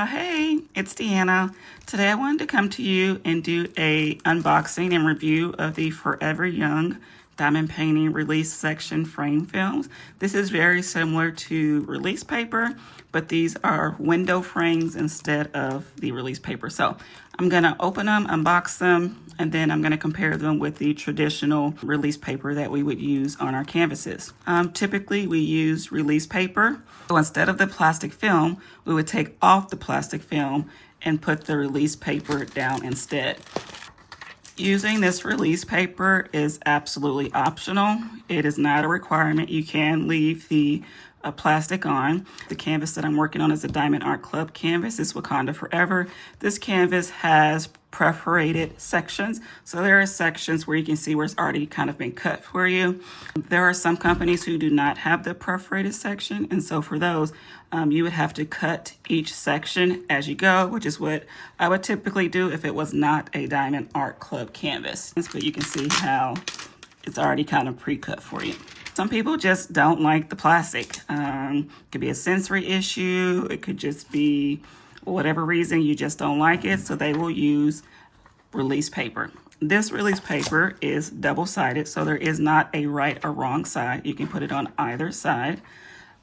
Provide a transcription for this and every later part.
Hey, it's Deanna. Today I wanted to come to you and do a unboxing and review of the Forever Young diamond painting release section frame films. This is very similar to release paper, but these are window frames instead of the release paper. So I'm gonna open them, unbox them, and then I'm gonna compare them with the traditional release paper that we would use on our canvases. Typically we use release paper. So instead of the plastic film, we would take off the plastic film and put the release paper down instead. Using this release paper is absolutely optional. It is not a requirement. You can leave the plastic on. The canvas that I'm working on is a Diamond Art Club canvas. It's Wakanda Forever. This canvas has perforated sections. So there are sections where you can see where it's already kind of been cut for you. There are some companies who do not have the perforated section. And so for those, you would have to cut each section as you go, which is what I would typically do if it was not a Diamond Art Club canvas. But you can see how it's already kind of pre-cut for you. Some people just don't like the plastic. It could be a sensory issue. It could just be whatever reason you just don't like it. So they will use release paper. This release paper is double-sided, so there is not a right or wrong side. You can put it on either side.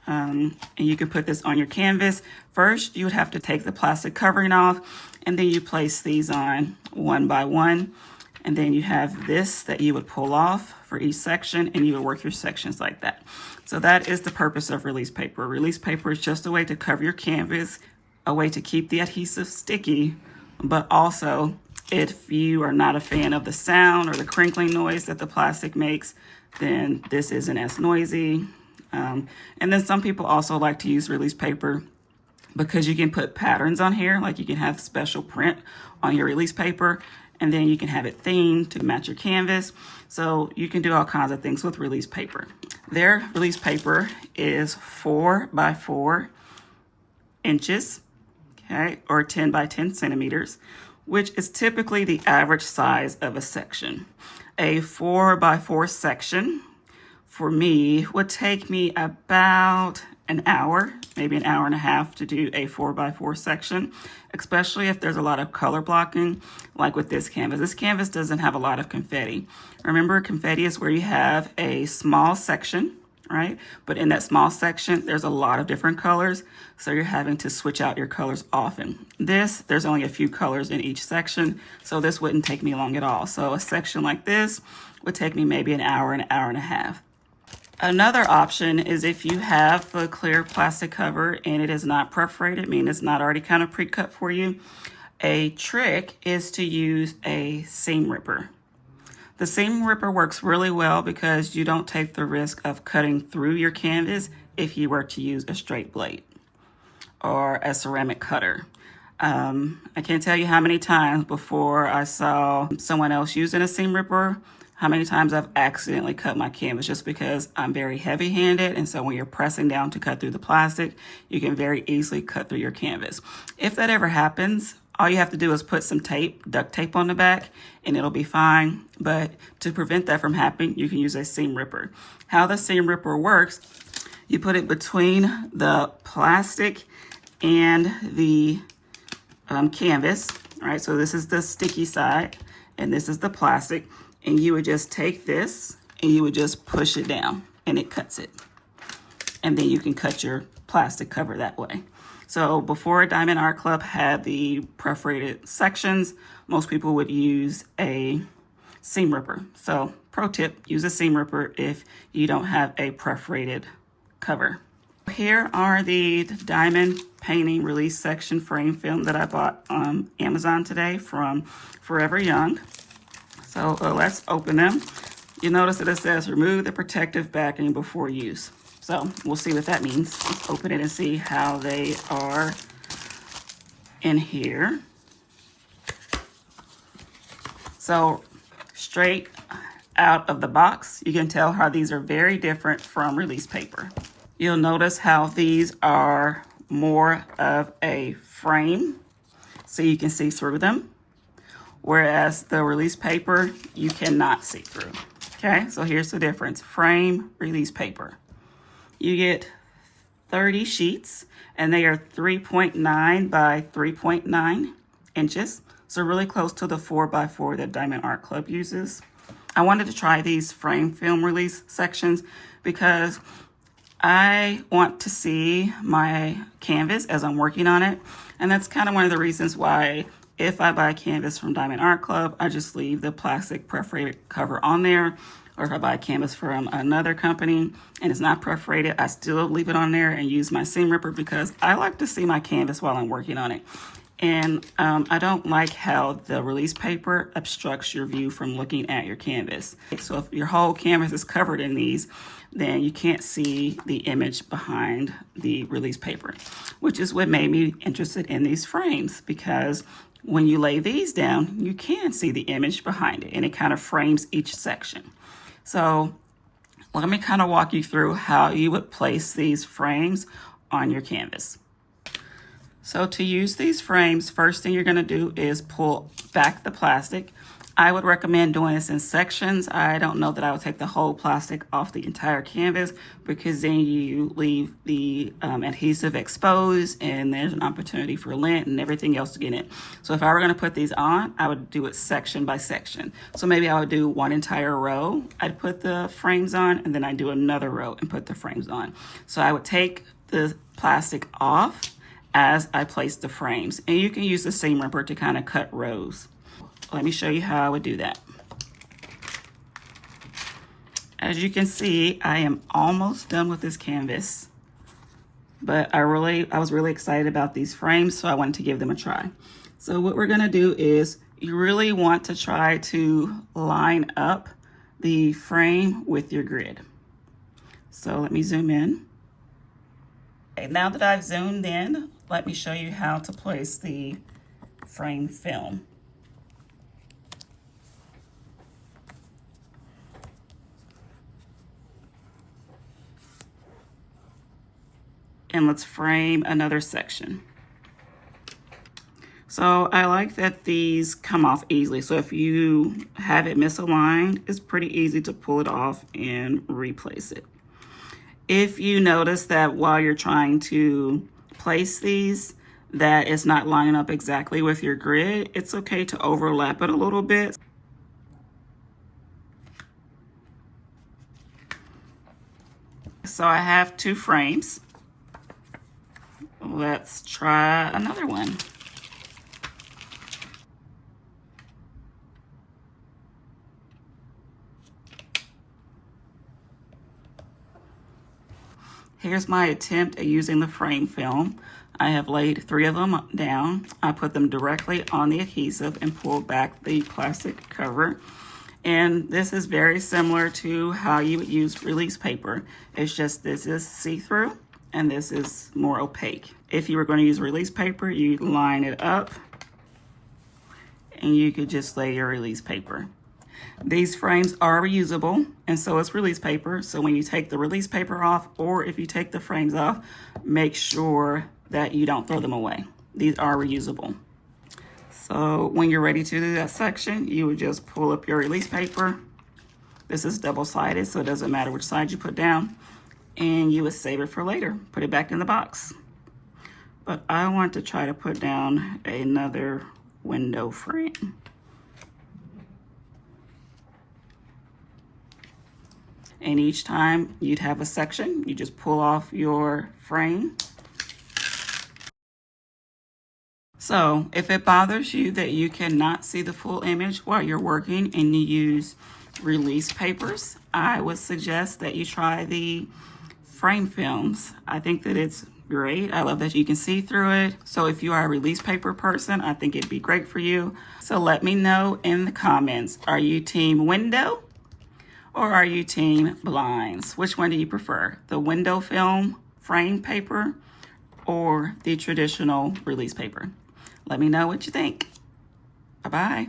And you can put this on your canvas. First, you would have to take the plastic covering off, and then you place these on one by one. And then you have this that you would pull off for each section, and you would work your sections like that. So that is the purpose of release paper. Release paper is just a way to cover your canvas, a way to keep the adhesive sticky, but also if you are not a fan of the sound or the crinkling noise that the plastic makes, then this isn't as noisy. And then some people also like to use release paper because you can put patterns on here, like you can have special print on your release paper, and then you can have it themed to match your canvas. So you can do all kinds of things with release paper. Their release paper is 4 by 4 inches, okay, or 10 by 10 centimeters, which is typically the average size of a section. A 4 by 4 section for me would take me about an hour, maybe an hour and a half to do a 4 by 4 section, especially if there's a lot of color blocking, like with this canvas. This canvas doesn't have a lot of confetti. Remember, confetti is where you have a small section, right? But in that small section, there's a lot of different colors, so you're having to switch out your colors often. There's only a few colors in each section, so this wouldn't take me long at all. So a section like this would take me maybe an hour and a half. Another option is if you have a clear plastic cover and it is not perforated, meaning it's not already kind of pre-cut for you, a trick is to use a seam ripper. The seam ripper works really well because you don't take the risk of cutting through your canvas if you were to use a straight blade or a ceramic cutter. I can't tell you how many times before I saw someone else using a seam ripper, how many times I've accidentally cut my canvas just because I'm very heavy-handed, and so when you're pressing down to cut through the plastic, you can very easily cut through your canvas. If that ever happens, all you have to do is put some tape, duct tape on the back, and it'll be fine. But to prevent that from happening, you can use a seam ripper. How the seam ripper works, you put it between the plastic and the canvas, right? So this is the sticky side, and this is the plastic. And you would just take this and you would just push it down and it cuts it. And then you can cut your plastic cover that way. So before Diamond Art Club had the perforated sections, most people would use a seam ripper. So pro tip, use a seam ripper if you don't have a perforated cover. Here are the diamond painting release section frame film that I bought on Amazon today from Forever Young. So let's open them. You notice that it says remove the protective backing before use. So we'll see what that means. Let's open it and see how they are in here. So straight out of the box, you can tell how these are very different from release paper. You'll notice how these are more of a frame, so you can see through them. Whereas the release paper, you cannot see through. Okay, so here's the difference. Frame, release paper. You get 30 sheets, and they are 3.9 by 3.9 inches. So really close to the 4x4 that Diamond Art Club uses. I wanted to try these frame film release sections because I want to see my canvas as I'm working on it. And that's kind of one of the reasons why if I buy canvas from Diamond Art Club, I just leave the plastic perforated cover on there. Or if I buy canvas from another company and it's not perforated, I still leave it on there and use my seam ripper because I like to see my canvas while I'm working on it. And I don't like how the release paper obstructs your view from looking at your canvas. So if your whole canvas is covered in these, then you can't see the image behind the release paper, which is what made me interested in these frames, because when you lay these down, you can see the image behind it and it kind of frames each section. So let me kind of walk you through how you would place these frames on your canvas. So to use these frames, first thing you're going to do is pull back the plastic. I would recommend doing this in sections. I don't know that I would take the whole plastic off the entire canvas, because then you leave the adhesive exposed and there's an opportunity for lint and everything else to get in. So if I were going to put these on, I would do it section by section. So maybe I would do one entire row. I'd put the frames on, and then I'd do another row and put the frames on. So I would take the plastic off as I place the frames, and you can use the seam ripper to kind of cut rows. Let me show you how I would do that. As you can see, I am almost done with this canvas, but I was really excited about these frames, so I wanted to give them a try. So what we're gonna do is, you really want to try to line up the frame with your grid. So let me zoom in. Okay, now that I've zoomed in, let me show you how to place the frame film. And let's frame another section. So I like that these come off easily. So if you have it misaligned, it's pretty easy to pull it off and replace it. If you notice that while you're trying to place these, that it's not lining up exactly with your grid, it's okay to overlap it a little bit. So I have 2 frames. Let's try another one. Here's my attempt at using the frame film. I have laid 3 of them down. I put them directly on the adhesive and pulled back the plastic cover. And this is very similar to how you would use release paper. It's just this is see-through and this is more opaque. If you were going to use release paper, you'd line it up and you could just lay your release paper. These frames are reusable, and so is release paper. So when you take the release paper off, or if you take the frames off, make sure that you don't throw them away. These are reusable. So when you're ready to do that section, you would just pull up your release paper. This is double-sided, so it doesn't matter which side you put down, and you would save it for later. Put it back in the box. But I want to try to put down another window frame. And each time you'd have a section, you just pull off your frame. So if it bothers you that you cannot see the full image while you're working and you use release papers, I would suggest that you try the frame films. I think that it's great. I love that you can see through it. So if you are a release paper person, I think it'd be great for you. So let me know in the comments, are you team window or are you team blinds? Which one do you prefer? The window film frame paper or the traditional release paper? Let me know what you think. Bye-bye.